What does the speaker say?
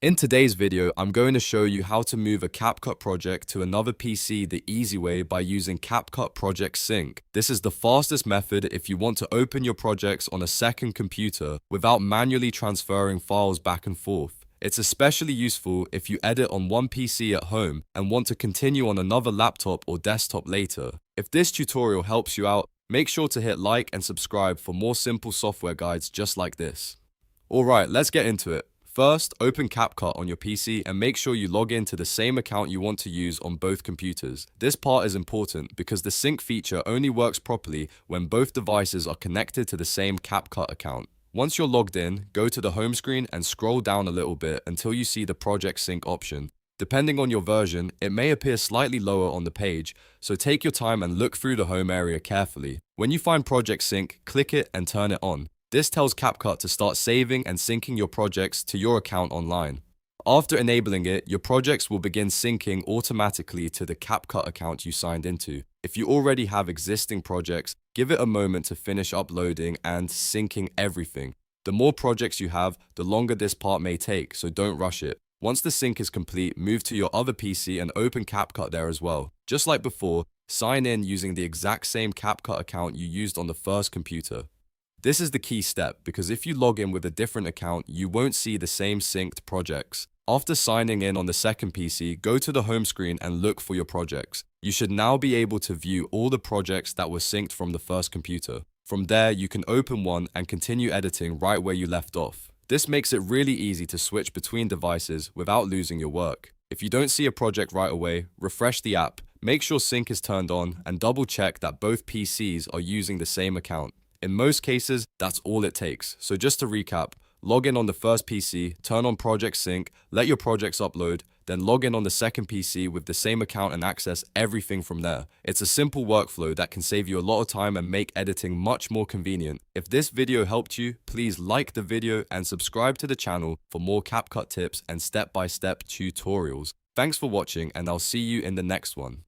In today's video, I'm going to show you how to move a CapCut project to another PC the easy way by using CapCut Project Sync. This is the fastest method if you want to open your projects on a second computer without manually transferring files back and forth. It's especially useful if you edit on one PC at home and want to continue on another laptop or desktop later. If this tutorial helps you out, make sure to hit like and subscribe for more simple software guides just like this. Alright, let's get into it. First, open CapCut on your PC and make sure you log in to the same account you want to use on both computers. This part is important because the sync feature only works properly when both devices are connected to the same CapCut account. Once you're logged in, go to the home screen and scroll down a little bit until you see the Project Sync option. Depending on your version, it may appear slightly lower on the page, so take your time and look through the home area carefully. When you find Project Sync, click it and turn it on. This tells CapCut to start saving and syncing your projects to your account online. After enabling it, your projects will begin syncing automatically to the CapCut account you signed into. If you already have existing projects, give it a moment to finish uploading and syncing everything. The more projects you have, the longer this part may take, so don't rush it. Once the sync is complete, move to your other PC and open CapCut there as well. Just like before, sign in using the exact same CapCut account you used on the first computer. This is the key step because if you log in with a different account, you won't see the same synced projects. After signing in on the second PC, go to the home screen and look for your projects. You should now be able to view all the projects that were synced from the first computer. From there, you can open one and continue editing right where you left off. This makes it really easy to switch between devices without losing your work. If you don't see a project right away, refresh the app, make sure sync is turned on, and double check that both PCs are using the same account. In most cases, that's all it takes. So just to recap, log in on the first PC, turn on Project Sync, let your projects upload, then log in on the second PC with the same account and access everything from there. It's a simple workflow that can save you a lot of time and make editing much more convenient. If this video helped you, please like the video and subscribe to the channel for more CapCut tips and step-by-step tutorials. Thanks for watching and I'll see you in the next one.